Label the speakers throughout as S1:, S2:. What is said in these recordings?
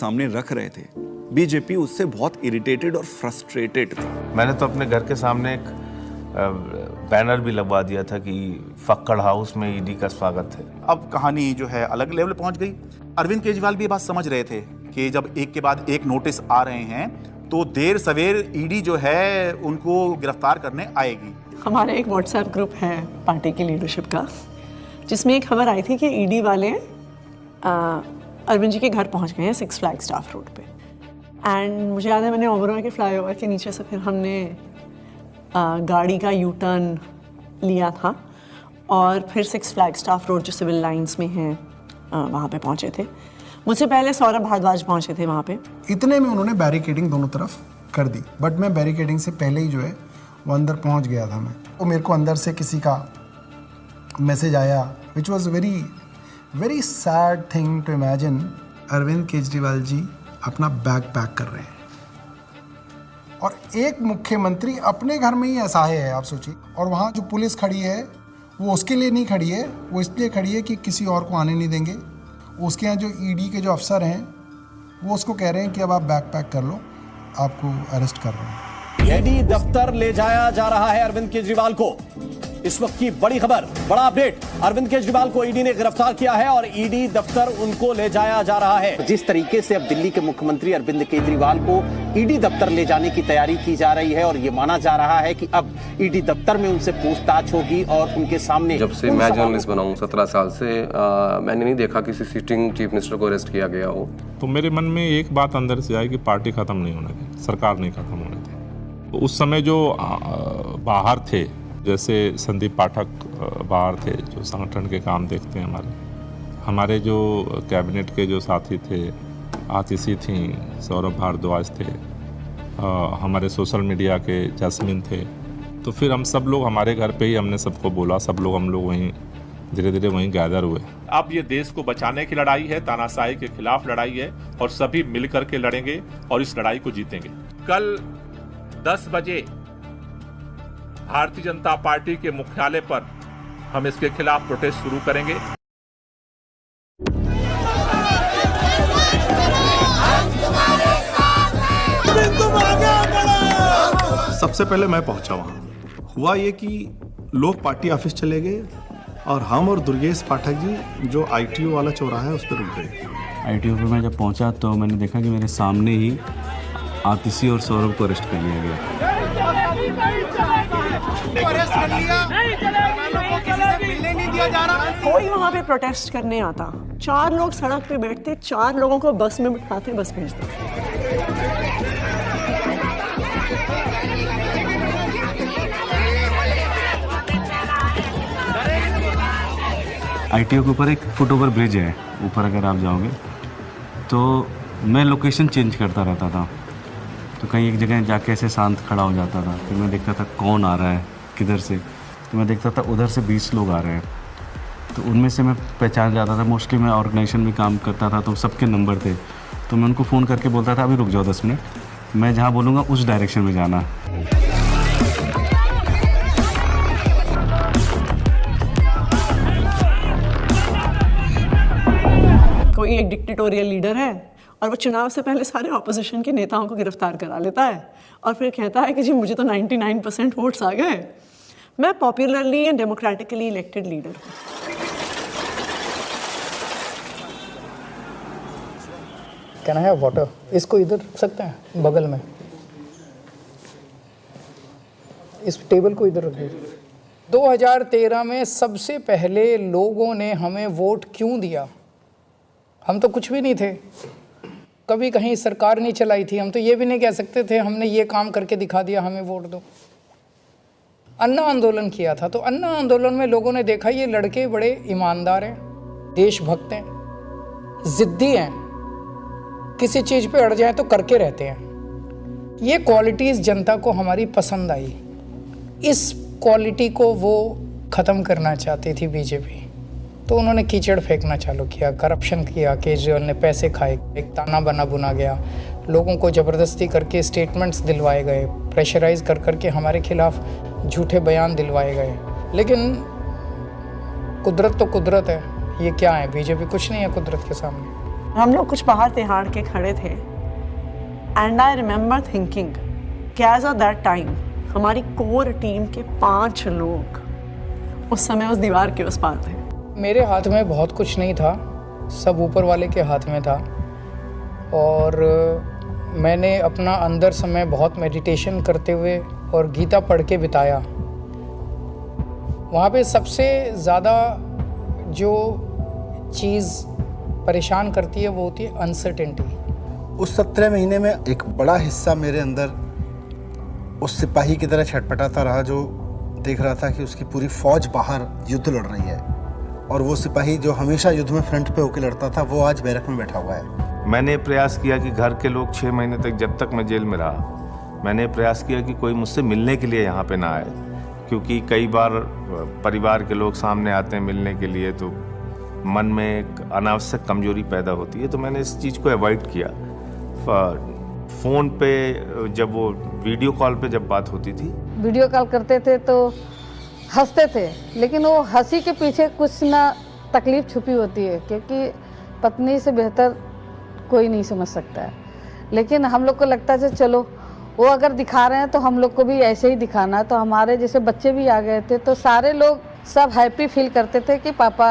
S1: सामने रख रहे थे, बीजेपी उससे बहुत इरिटेटेड और फ्रस्ट्रेटेड थी।
S2: मैंने तो अपने घर के सामने एक बैनर भी लगवा दिया था कि फक्कड़ हाउस में ईडी का स्वागत है।
S3: अब कहानी जो है अलग लेवल पहुंच गई। अरविंद केजरीवाल भी ये बात समझ रहे थे कि जब एक के बाद एक नोटिस आ रहे हैं तो देर सवेर ईडी जो है उनको गिरफ्तार करने आएगी।
S4: हमारा एक व्हाट्सएप ग्रुप है पार्टी की लीडरशिप का, जिसमें एक खबर आई थी कि ईडी वाले अरविंद जी के घर पहुंच गए हैं 6 फ्लैग स्टाफ रोड पे। एंड मुझे याद है मैंने ओबरॉय के फ्लाईओवर के नीचे से फिर हमने गाड़ी का यू टर्न लिया था और फिर 6 फ्लैग स्टाफ रोड जो सिविल लाइंस में है वहाँ पे पहुँचे थे। मुझसे पहले सौरभ भारद्वाज पहुँचे थे वहाँ पे।
S5: इतने में उन्होंने बैरिकेडिंग दोनों तरफ कर दी, बट मैं बैरिकेडिंग से पहले ही जो है वो अंदर पहुँच गया था। मैं वो मेरे को अंदर से किसी का मैसेज आया which was very sad thing to imagine. Arvind Kejriwal ji अपना बैग पैक कर रहे हैं और एक मुख्यमंत्री अपने घर में ही ऐसा है, आप सोचिए। और वहाँ जो पुलिस खड़ी है वो उसके लिए नहीं खड़ी है, वो इसलिए खड़ी है कि किसी और को आने नहीं देंगे। उसके यहाँ जो ईडी के जो अफसर हैं वो उसको कह रहे हैं कि अब आप बैग पैक कर लो, आपको अरेस्ट कर रहे हैं।
S6: ईडी दफ्तर ले जाया जा रहा है अरविंद केजरीवाल को। इस वक्त की बड़ी खबर, बड़ा अपडेट, अरविंद केजरीवाल को ईडी ने गिरफ्तार किया है और ईडी दफ्तर उनको ले जाया जा रहा है। जिस तरीके से अब दिल्ली के मुख्यमंत्री अरविंद केजरीवाल को ईडी दफ्तर ले जाने की तैयारी की जा रही है और ये माना जा रहा है कि अब ईडी दफ्तर में उनसे पूछताछ होगी और उनके सामने।
S7: जब से मैं जर्नलिस्ट बना हूं 17 साल से, मैंने नहीं देखा किसी सिटिंग चीफ मिनिस्टर को अरेस्ट किया गया हो।
S8: तो मेरे मन में एक बात अंदर से आई कि पार्टी खत्म नहीं होने दी, सरकार नहीं खत्म होने दी। तो उस समय जो बाहर थे, जैसे संदीप पाठक बाहर थे जो संगठन के काम देखते हैं, हमारे जो कैबिनेट के जो साथी थे, आतिशी थी, सौरभ भारद्वाज थे, हमारे सोशल मीडिया के जैस्मिन थे। तो फिर हम सब लोग हमारे घर पे ही हमने सबको बोला, हम लोग वहीं धीरे धीरे वहीं गैदर हुए।
S9: अब ये देश को बचाने की लड़ाई है, तानाशाही के खिलाफ लड़ाई है और सभी मिलकर के लड़ेंगे और इस लड़ाई को जीतेंगे। कल 10 बजे भारतीय जनता पार्टी के मुख्यालय पर हम इसके खिलाफ प्रोटेस्ट शुरू करेंगे।
S10: सबसे पहले मैं पहुंचा वहां। हुआ ये कि लोग पार्टी ऑफिस चले गए और हम और दुर्गेश पाठक जी जो आईटीओ वाला चौराहा है उस पर रुक गए।
S11: आईटीओ पे मैं जब पहुंचा तो मैंने देखा कि मेरे सामने ही आतिशी और सौरभ को अरेस्ट कर लिया गया।
S4: कोई वहाँ पे प्रोटेस्ट करने आता, 4 लोग सड़क पे बैठते, 4 लोगों को बस में बिठाते, बस भेजते।
S11: आईटीओ के ऊपर एक फुटओवर ब्रिज है, ऊपर अगर आप जाओगे तो मैं लोकेशन चेंज करता रहता था। तो कहीं एक जगह जाके ऐसे शांत खड़ा हो जाता था, फिर मैं देखता था कौन आ रहा है किधर से, तो मैं देखता था उधर से 20 लोग आ रहे हैं, तो उनमें से मैं पहचान जाता था। मोस्टली मैं ऑर्गेनाइजेशन में काम करता था तो सबके नंबर थे, तो मैं उनको फ़ोन करके बोलता था अभी रुक जाओ 10 मिनट, मैं जहाँ बोलूँगा उस डायरेक्शन में जाना।
S4: कोई एक डिक्टेटोरियल लीडर है और वो चुनाव से पहले सारे ऑपोजिशन के नेताओं को गिरफ्तार करा लेता है और फिर कहता है कि जी मुझे तो 99% वोट्स आ गए, मैं popularly and democratically elected leader हूँ।
S12: Can I have water? इसको इधर रख सकते हैं बगल में, इस टेबल को इधर रख दीजिए। 2013 में सबसे पहले लोगों ने हमें वोट क्यों दिया? हम तो कुछ भी नहीं थे, कभी कहीं सरकार नहीं चलाई थी, हम तो ये भी नहीं कह सकते थे हमने ये काम करके दिखा दिया हमें वोट दो। अन्ना आंदोलन किया था, तो अन्ना आंदोलन में लोगों ने देखा ये लड़के बड़े ईमानदार हैं, देशभक्त हैं, जिद्दी हैं, किसी चीज़ पे अड़ जाए तो करके रहते हैं। ये क्वालिटीज़ जनता को हमारी पसंद आई। इस क्वालिटी को वो ख़त्म करना चाहती थी बीजेपी, तो उन्होंने कीचड़ फेंकना चालू किया, करप्शन किया, केजरीवाल ने पैसे खाए, एक ताना बना बुना गया, लोगों को ज़बरदस्ती करके स्टेटमेंट्स दिलवाए गए, प्रेशराइज कर करके हमारे खिलाफ झूठे बयान दिलवाए गए। लेकिन कुदरत तो कुदरत है, ये क्या है, बीजेपी कुछ नहीं है कुदरत के सामने।
S4: हम लोग कुछ बाहर तिहाड़ के खड़े थे एंड आई रिमेंबर थिंकिंग कि एज ऑफ दैट टाइम हमारी कोर टीम के 5 लोग उस समय उस दीवार के उस पार थे।
S12: मेरे हाथ में बहुत कुछ नहीं था, सब ऊपर वाले के हाथ में था। और मैंने अपना अंदर समय बहुत मेडिटेशन करते हुए और गीता पढ़ के बिताया। वहाँ पे सबसे ज़्यादा जो चीज़ परेशान करती है वो होती है अनसर्टेनिटी।
S5: उस 17 महीने में एक बड़ा हिस्सा मेरे अंदर उस सिपाही की तरह छटपटाता रहा जो देख रहा था कि उसकी पूरी फौज बाहर युद्ध लड़ रही है, और वो सिपाही जो हमेशा युद्ध में फ्रंट पे होकर लड़ता था वो आज बैरक में बैठा हुआ है।
S2: मैंने प्रयास किया कि घर के लोग 6 महीने तक, जब तक मैं जेल में रहा, मैंने प्रयास किया कि कोई मुझसे मिलने के लिए यहाँ पे ना आए, क्योंकि कई बार परिवार के लोग सामने आते हैं मिलने के लिए तो मन में एक अनावश्यक कमजोरी पैदा होती है। तो मैंने इस चीज़ को अवॉइड किया। फ़ोन पे जब वो वीडियो कॉल पे जब बात होती थी,
S13: वीडियो कॉल करते थे तो हंसते थे, लेकिन वो हंसी के पीछे कुछ ना तकलीफ़ छुपी होती है, क्योंकि पत्नी से बेहतर कोई नहीं समझ सकता है। लेकिन हम लोग को लगता है चलो वो अगर दिखा रहे हैं तो हम लोग को भी ऐसे ही दिखाना है। तो हमारे जैसे बच्चे भी आ गए थे तो सारे लोग सब हैप्पी फील करते थे कि पापा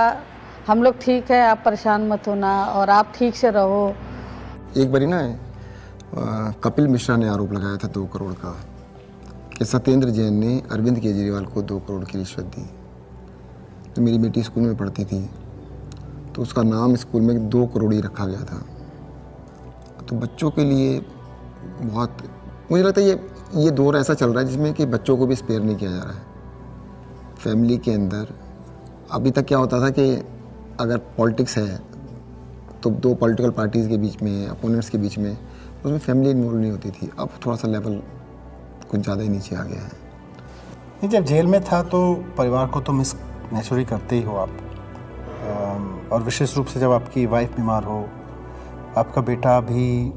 S13: हम लोग ठीक है, आप परेशान मत होना और आप ठीक से रहो।
S14: एक बारी ना कपिल मिश्रा ने आरोप लगाया था 2 करोड़ का कि सत्येंद्र जैन ने अरविंद केजरीवाल को 2 करोड़ की रिश्वत दी। तो मेरी बेटी स्कूल में पढ़ती थी तो उसका नाम स्कूल में 2 करोड़ ही रखा गया था। तो बच्चों के लिए बहुत, मुझे लगता है ये दौर ऐसा चल रहा है जिसमें कि बच्चों को भी स्पेयर नहीं किया जा रहा है। फैमिली के अंदर अभी तक क्या होता था कि अगर पॉलिटिक्स है तो 2 पॉलिटिकल पार्टीज़ के बीच में, अपोनेंट्स के बीच में, उसमें फैमिली इन्वॉल्व नहीं होती थी। अब थोड़ा सा लेवल कुछ ज़्यादा ही नीचे आ गया है।
S5: नहीं, जब जेल में था तो परिवार को तो मिस नेचुरली करते ही हो आप, और विशेष रूप से जब आपकी वाइफ बीमार हो, आपका बेटा भी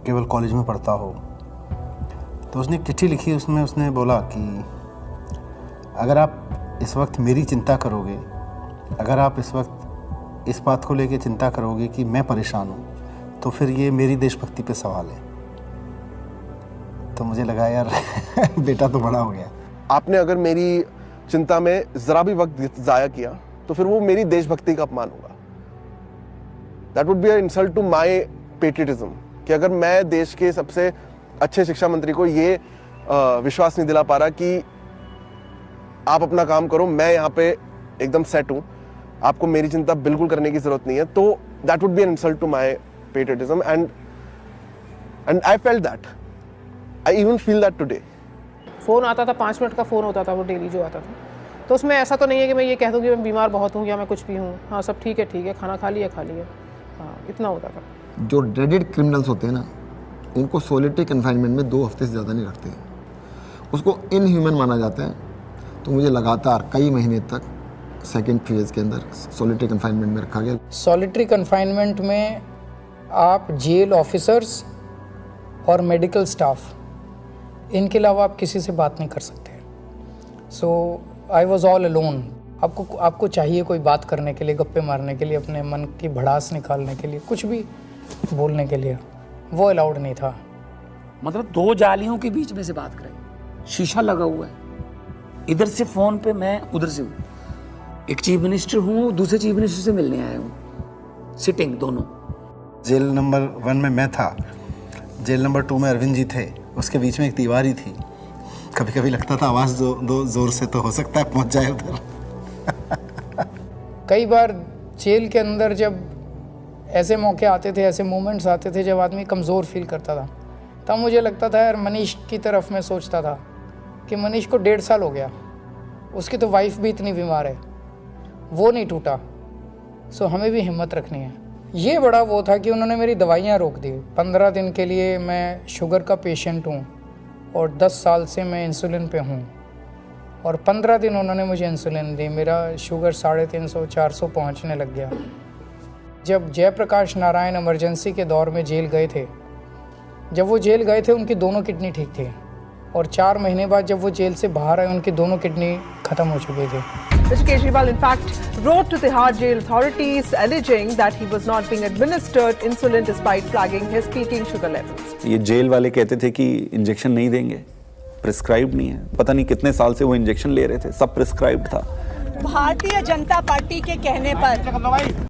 S5: केवल कॉलेज में पढ़ता हो। तो उसने एक चिट्ठी लिखी, उसमें उसने बोला कि अगर आप इस वक्त मेरी चिंता करोगे, अगर आप इस वक्त इस बात को लेके चिंता करोगे कि मैं परेशान हूँ, तो फिर ये मेरी देशभक्ति पे सवाल है। तो मुझे लगा यार बेटा तो बड़ा हो गया।
S15: आपने अगर मेरी चिंता में ज़रा भी वक्त ज़ाया किया तो फिर वो मेरी देशभक्ति का अपमान होगा। That would be a insult to my patriotism, कि अगर मैं देश के सबसे अच्छे शिक्षा मंत्री को ये विश्वास नहीं दिला पा रहा कि आप अपना काम करो, मैं यहाँ पे एकदम सेट हूँ, आपको मेरी चिंता बिल्कुल करने की ज़रूरत नहीं है, तो that would be an insult to my patriotism and I felt that, I even feel that today.
S16: Phone आता था, 5 मिनट का फ़ोन होता था वो डेली जो आता था, तो उसमें ऐसा तो नहीं है कि मैं ये कह दूँ कि मैं बीमार बहुत हूँ या मैं कुछ भी हूँ। हाँ सब ठीक है, खाना खा लिया, हाँ इतना होता था।
S14: जो ड्रेडेड क्रिमिनल्स होते हैं ना, उनको सोलिटरी कन्फाइनमेंट में 2 हफ्ते से ज़्यादा नहीं रखते, उसको इनह्यूमन माना जाता है। तो मुझे लगातार कई महीने तक सेकेंड फेज़ के अंदर सोलिटरी कन्फाइनमेंट में रखा गया।
S12: सॉलिटरी कन्फाइनमेंट में आप जेल ऑफिसर्स और मेडिकल स्टाफ, इनके अलावा आप किसी से बात नहीं कर सकते। सो आई वॉज ऑल अलोन। आपको चाहिए कोई बात करने के लिए, गप्पे मारने के लिए, अपने मन की भड़ास निकालने के लिए, कुछ भी बोलने के लिए, वो अलाउड नहीं था।
S17: मतलब 2 जालियों के बीच में से बात करें, शीशा लगा हुआ है, इधर से फ़ोन पे मैं उधर से हूँ, एक चीफ मिनिस्टर हूँ, दूसरे चीफ मिनिस्टर से मिलने आया हूँ, सिटिंग दोनों।
S5: जेल नंबर 1 में मैं था, जेल नंबर 2 में अरविंद जी थे, उसके बीच में एक दीवार ही थी। कभी कभी लगता था आवाज़ दो ज़ोर से तो हो सकता है पहुंच जाए उधर।
S12: कई बार जेल के अंदर जब ऐसे मौके आते थे, ऐसे मोमेंट्स आते थे जब आदमी कमज़ोर फील करता था, तब मुझे लगता था यार मनीष की तरफ मैं सोचता था कि मनीष को 1.5 साल हो गया, उसकी तो वाइफ भी इतनी बीमार है, वो नहीं टूटा, सो हमें भी हिम्मत रखनी है। ये बड़ा वो था कि उन्होंने मेरी दवाइयाँ रोक दी। 15 दिन के लिए मैं शुगर का पेशेंट हूँ और 10 साल से मैं इंसुलिन पे हूँ, और 15 दिन उन्होंने मुझे इंसुलिन दी, मेरा शुगर 350-400 पहुँचने लग गया। जब जयप्रकाश नारायण इमरजेंसी के दौर में जेल गए थे, जब वो जेल गए थे उनकी दोनों किडनी ठीक थी, और 4 महीने बाद जब वो जेल से बाहर आए उनकी दोनों किडनी ख़त्म हो चुकी थी।
S18: Mr. Kejriwal, in fact, wrote to Tihar jail authorities alleging that he was not being administered insulin despite flagging his peaking sugar levels.
S1: ये जेल वाले कहते थे कि इंजेक्शन नहीं देंगे, प्रिस्क्राइब्ड नहीं है। पता नहीं कितने साल से वो इंजेक्शन ले रहे थे, सब प्रिस्क्राइब्ड था।
S19: भारतीय जनता पार्टी के कहने पर